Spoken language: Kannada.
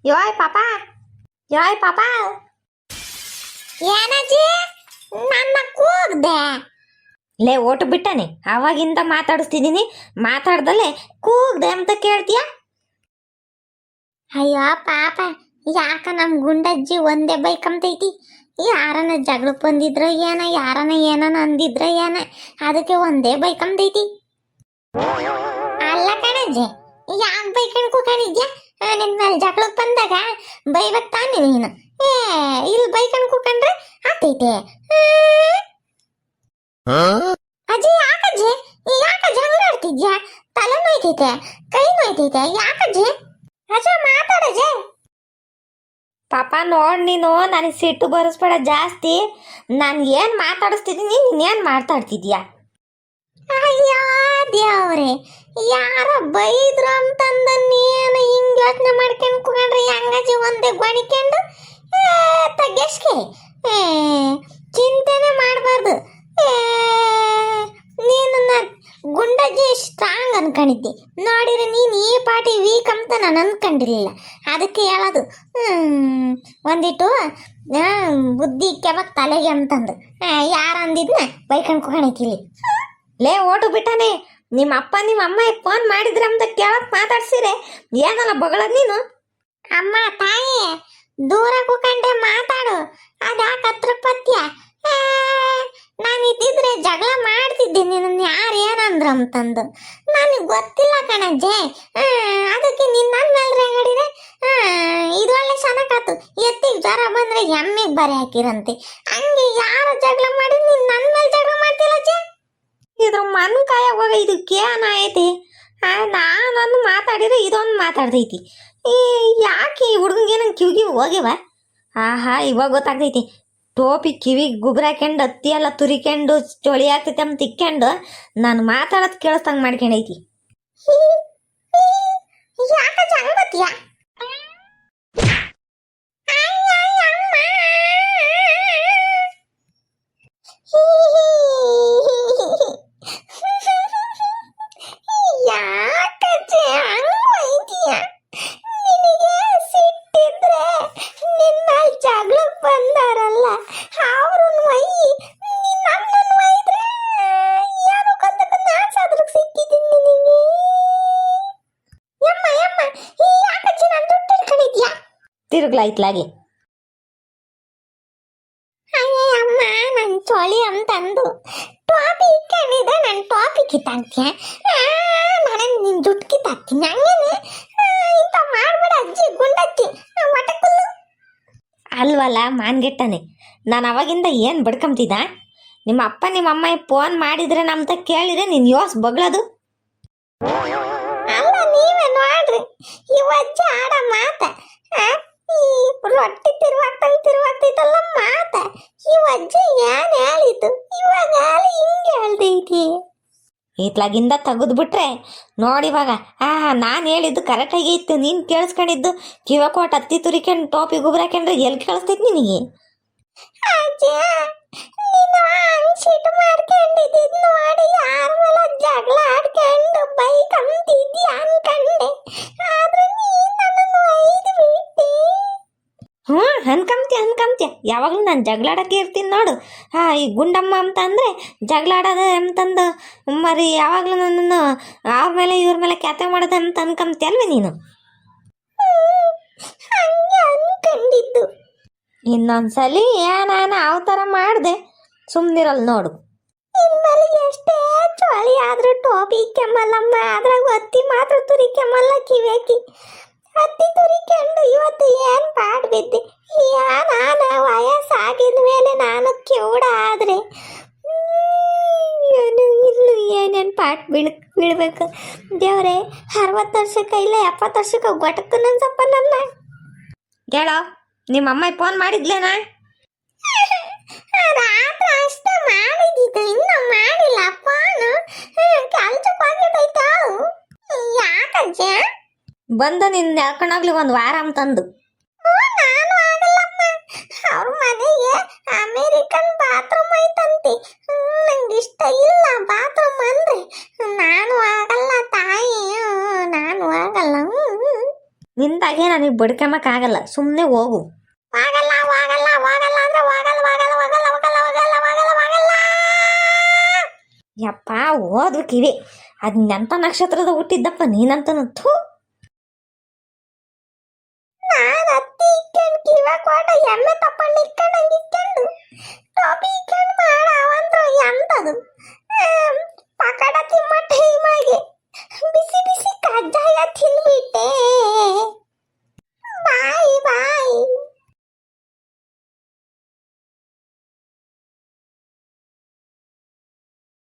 ಯೋಯ್ ಪಾಪ ಯೋಯ್ ಪಾಪ ಏನಜ್ಜಿ ನನ್ನ ಕೂಗ್ದೆ ಲೇ ಓಟು ಬಿಟ್ಟಾನೆ ಅವಾಗಿಂದ ಮಾತಾಡಿಸ್ತಿದ್ದೀನಿ ಮಾತಾಡ್ದಲೆ ಕೂಗ್ದೆ ಅಂತ ಕೇಳ್ತೀಯ. ಅಯ್ಯೋ ಪಾಪ ಯಾಕ ನಮ್ ಗುಂಡಜ್ಜಿ ಒಂದೇ ಬೈಕಂತೈತಿ. ಯಾರನ ಜಗಳಕ್ಕೆ ಬಂದಿದ್ರ ಏನ ಯಾರನ ಏನನ ಅಂದಿದ್ರ ಏನ ಅದಕ್ಕೆ ಒಂದೇ ಬೈಕಂತೈತಿ. ಅಲ್ಲ ಕಣಜ್ಜಿ ಯಾಕೆ ಬೈಕಂಡ್ ಕೂಕಣಿದ್ಯಾ? ನಿನ್ ಮೇಲೆ ಜಗಳಕ್ಕೆ ಬಂದಾಗ ಬೈಬೇಕು ತಾನೆ ನೀನು. ಇಲ್ಲಿ ಬೈಕಂಡ್ ಕೂಕಂಡ್ರೆ ಆಗ್ತೈತೆ. ಅಜ್ಜಿ ಯಾಕಜ್ಜಿ ಯಾಕ ಜಗಳ ಆಡ್ತಿದ್ಯಾ? ತಲೆ ನೋಯ್ತೈತೆ ಕೈ ನೋಯ್ತೈತೆ ಯಾಕಜ್ಜಿ? ಅಜ್ಜ ಮಾತಾಡಜ್ಜಿ. ಪಾಪ ನೋಡ್ ನೀನು ನನಗೆ ಸಿಟ್ಟು ಬರೆಸ್ಬೇಡ ಜಾಸ್ತಿ. ನಾನು ಏನು ಮಾತಾಡಿಸ್ತಿದ್ದೀನಿ ನೀನೇನು ಮಾತಾಡ್ತಿದ್ಯಾ? ಅಯ್ಯೋ ದೇವ್ರೆ ಯಾರ ಬೈದ್ರು ಅಂತಂದ ನೀನು ಹಿಂಗ್ ಯೋಚನೆ ಮಾಡ್ಕೊಂಡು ಕುಕೊಂಡ್ರೆ ಹೆಂಗಜ್ಜಿ ಒಂದೇ ಗೊಣಿಕೊಂಡು ತಗ್ಗೆಸ್ಕೆ ಚಿಂತೆನೆ ಮಾಡಬಾರ್ದು. ನೀನು ಗುಂಡಜ್ಜಿ ಸ್ಟ್ರಾಂಗ್ ಅನ್ಕೊಂಡಿದ್ದೆ ನೋಡಿದ್ರೆ ನೀನು ಈ ಪಾಟಿ ವೀಕ್ ಅಂತ ನಾನು ಅನ್ಕೊಂಡಿರ್ಲಿಲ್ಲ. ಅದಕ್ಕೆ ಹೇಳೋದು ಒಂದಿಟ್ಟು ಬುದ್ಧಿ ಕೆಬಕ್ ತಲೆಗೆ ಅಂತಂದು ಯಾರು ಅಂದಿದ್ನ ಬೈಕಂಡ್ ಕುಕಣಿಕಿಲಿ. ಲೇ ಓಟು ಬಿಟ್ಟಾನೆ ನಿಮ್ಮ ಅಪ್ಪ ನಿಮ್ಮ ಅಮ್ಮ ಫೋನ್ ಮಾಡಿದ್ರೆ ಅಂತ ಕೇಳಕ್ ಮಾತಾಡ್ಸಿರೆ ಏನಲ್ಲ ಬಗಳದ್ ನೀನು. ಅಮ್ಮ ತಾಯಿ ದೂರ ಕೂಕಂಡೆ ಮಾತಾಡು ಅದ್ಯಾಕೆ ಹತ್ರ ಪತ್ಯ? ನಾನು ಇದ್ದಿದ್ರೆ ಜಗಳ ಮಾಡ್ತಿದ್ದೆ ನಿನ್ನ ಯಾರು ಏನಂದ್ರು ಅಂತಂದು. ನನಗೆ ಗೊತ್ತಿಲ್ಲ ಕಣಜ್ಜೆ. ಅದಕ್ಕೆ ನಿನ್ನ ಮೇಲೆ ರೇಗಡಿದೆ. ಇದು ಒಳ್ಳೆ ಸನಕಾತು ಎತ್ತಿಗೆ ಜ್ವರ ಬಂದ್ರೆ ಎಮ್ಮಿಗೆ ಬರೆ ಹಾಕಿರಂತೆ. ಹಂಗೆ ಯಾರು ಜಗಳ ಮಾಡಿ ನೀನು ನನ್ನ ಮೇಲೆ ಜಗಳ ಮಾಡ್ತಿಲ್ಲ ಅಜ್ಜೆ? ಇದ್ರ ಮನ್ ಕಾಯಾಗ ಇದಕ್ಕೆ ಏನಾಯ್ತಿ? ನಾನೊಂದು ಮಾತಾಡಿದ್ರೆ ಇದೊಂದು ಮಾತಾಡ್ತೈತಿ. ಈ ಯಾಕೆ ಈ ಹುಡುಗಂಗೆ ನಂಗೆ ಕಿವಿಗೆ ಹೋಗ್ಯವ? ಆಹಾ ಇವಾಗ ಗೊತ್ತಾಗ್ತೈತಿ. ಟೋಪಿ ಕಿವಿಗೆ ಗುಬ್ರಾಕೊಂಡು ಹತ್ತಿ ಎಲ್ಲ ತುರಿಕೊಂಡು ಚೊಳಿ ಆಗ್ತೈತೆ ಅಂತ ತಿಕ್ಕೊಂಡು ನಾನು ಮಾತಾಡೋದು ಕೇಳಿಸ್ದಂಗೆ ಮಾಡ್ಕೊಂಡೈತಿ. ಯಾಕೆ ಜಂಗತಿಯ? ಯಾಕಜ್ಜೆ ಹಂಗೈತಿಯ? ನಿನಗೆ ಸಿಟ್ಟಿದ್ರೆ ನಿನ್ನ ಜಗಳಕ್ಕೆ ಬಂದಾರಲ್ಲ ಅವ್ರನ್ನ ಒಯ್ಯಿ. ನನ್ನನ್ನು ಒಯ್ದ್ರೆ ಏನು ಕಂದಕ ನಾಚಾದ್ರೂ ಸಿಕ್ಕಿದ್ದೀನಿ ನಿನಗೆ. ಯಮ್ಮ ಯಮ್ಮ ಯಾಕಜ್ಜೆ ನಾನು ದುಡ್ಡು ಇಟ್ಕೊಂಡಿದ್ಯಾ? ತಿರುಗ್ಲಾಯ್ತಲಾಗಿ ಅಮ್ಮ ನನ್ನ ಚೋಳಿ ಅಂತಂದು ಟಾಪಿ ಇಟ್ಕೊಂಡಿದ್ದೆ ನನ್ನ ಟಾಪಿ ಕಿತ್ತಾಕ್ತೀಯ? ನಾನು ನಿನ್ನ ದುಡ್ಡು ಕಿತ್ತಾಕ್ತೀನಿ ಹಂಗೇನೆ. ಇಂಥ ಮಾಡ್ಬೇಡ ಅಜ್ಜಿ ಗುಂಡಜ್ಜಿ ಒಟಕಲ್ಲು. ಅಲ್ವಲ್ಲ ಮಾನ್ಗೆಟ್ಟನೆ ನಾನು ಅವಾಗಿಂದ ಏನು ಬಡ್ಕೊಂತಿದ್ದ? ನಿಮ್ಮ ಅಪ್ಪ ನಿಮ್ಮ ಅಮ್ಮ ಫೋನ್ ಮಾಡಿದ್ರೆ ನಮ್ತ ಕೇಳಿದ್ರೆ ನೀನು ಯೋಸ್ ಬಗ್ಳದು. ಅಲ್ಲ ನೀವೇ ನೋಡ್ರಿ ಈ ಅಜ್ಜಿ ಆಡ ಮಾತ. ಈ ರೊಟ್ಟಿ ತಿರುವಾಗ್ತೈತಲ್ಲ ಮಾತ. ಈ ಅಜ್ಜಿ ಏನ್ ಹೇಳಿದ್ದು ಇವಾಗ ಹಿಂಗೆ ಹೇಳ್ದೈತಿ. ಇತ್ಲಾಗಿಂದ ತೆಗೆದ್ಬಿಟ್ರೆ ನೋಡಿವಾಗ ನಾನು ಹೇಳಿದ್ದು ಕರೆಕ್ಟಾಗಿ ಇತ್ತು. ನೀನು ಕೇಳಿಸ್ಕೊಂಡಿದ್ದು ಕಿವ ಕೊಟ್ಟು ಹತ್ತಿ ತುರಿಕೊಂಡು ಟೋಪಿ ಗುಬ್ರಾಕೊಂಡ್ರೆ ಎಲ್ಲಿ ಕೇಳಿಸ್ತೈತಿ ನಿನಗೆ? ಅಜ್ಜಿ ನೀನು ಸಿಟ್ಟು ಮಾಡ್ಕೊಂಡಿದ್ದು ನೋಡಿ ಯಾರ ಮೇಲೆ ಜಗಳ ಆಡ್ಕೊಂಡು ಬೈಕ್ ಅಂತಿದ್ದಿ ಅನ್ಕಂಡೆ. ಆದ್ರೆ ನೀನು ನನ್ನನ್ನು ಒಯ್ದು ಬಿಟ್ಟಿ. ಅನ್ಕಂತ್ಯ ಯಾವಾಗಲೂ ನಾನು ಜಗಳಾಡಕ್ಕೆ ಇರ್ತೀನಿ ನೋಡು. ಈ ಗುಂಡಮ್ಮ ಅಂತ ಅಂದರೆ ಜಗಳಾಡೋದು ಅಂತಂದು ಮರಿ ಯಾವಾಗಲೂ ನನ್ನನ್ನು ಅವ್ರ ಮೇಲೆ ಇವ್ರ ಮೇಲೆ ಕ್ಯಾತೆ ಮಾಡೋದು ಅಂತ ಅನ್ಕಂತೀಯಲ್ವ ನೀನು? ಹಂಗೆ ಅನ್ಕೊಂಡಿದ್ದು. ಇನ್ನೊಂದ್ಸಲಿ ನಾನು ಯಾವ ಥರ ಮಾಡಿದೆ ಸುಮ್ಮನಿರಲ್ಲ ನೋಡು. ಇನ್ಮೇಲೆ ಎಷ್ಟೇ ಚಳಿ ಆದ್ರೂ ಟೋಪಿ ಕೆಮ್ಮಲ್ಲಮ್ಮ. ಅದ್ರಾಗ ಹತ್ತಿ ಮಾತ್ರ ತುರಿ ಕೆಮ್ಮಲ್ಲ ಕಿವೇಕಿ. ಹತ್ತಿ ತುರಿಕೊಂಡು ಇವತ್ತು ಏನು ಪಾಡ್ ಬಿದ್ದೆ. ನಾನು ವಯಸ್ಸಾಗಿದ ಮೇಲೆ ನಾನು ಕಿವುಡ ಆದ್ರೆ ಇನ್ನು ಏನೇನು ಪಾಟ್ ಬೀಳ್ಬೇಕು ದೇವ್ರೆ. 60 ವರ್ಷಕ್ಕೆ ಇಲ್ಲ 70 ವರ್ಷಕ್ಕೆ ಗೊಟಕ್ಕೆ ನನ್ಸಪ್ಪ ನನ್ನ. ಹೇಳೋ ನಿಮ್ಮಮ್ಮ ಫೋನ್ ಮಾಡಿದ್ಲೇನಾ? ರಾತ್ರಿ ಅಷ್ಟೇ ಮಾಡಿದ್ದಿತ್ತು ಇನ್ನು ಮಾಡಿಲ್ಲ ಫೋನು. ಕೆಲ್ಸಕ್ಕೆ ಹೋಗಿದ್ದೈತ. ಯಾಕಜ್ಜೆ ಬಂದು ನಿನ್ನ ಹೇಳ್ಕೊಂಡೋಗ್ಲಿ ಒಂದು ವಾರ ಅಂತಂದು. ನಾನು ಆಗಲ್ಲಮ್ಮ. ಅವ್ರ ಮನೆಗೆ ಅಮೇರಿಕನ್ ಬಾತ್ರೂಮ್ ಐತಂತೆ. ನಂಗೆ ಇಷ್ಟ ಇಲ್ಲ ಬಾತ್ರೂಮ್ ಅಂದ್ರೆ. ನಾನು ಆಗಲ್ಲ ತಾಯಿ, ನಾನು ಆಗಲ್ಲ. ನಿಂದಾಗೆ ನನಗೆ ಬಡ್ಕೊಂಬಕ್ಕಾಗಲ್ಲ, ಸುಮ್ಮನೆ ಹೋಗು. ಹೋಗಲ್ಲ ಹೋಗಲ್ಲ ಹೋಗಲ್ಲ ಅಂದ್ರೆ ಹೋಗಲ್ಲ ಹೋಗಲ್ಲ ಹೋಗಲ್ಲ ಹೋಗಲ್ಲ ಹೋಗಲ್ಲ ಹೋಗಲ್ಲ ಹೋಗಲ್ಲ. ಯಪ್ಪ ಹೋದ್ರು ಕಿವಿ, ಅದು ನೆಂತ ನಕ್ಷತ್ರದ ಹುಟ್ಟಿದ್ದಪ್ಪ ನೀನಂತನು. ಥೂ. ನಾನು ಅತ್ತಿ ಇಕ್ಕಂಡ್ ಕಿವ ಕೋಟ ಎಮ್ಮೆ ತಪ್ಪಣ್ಣಿಕ್ಕ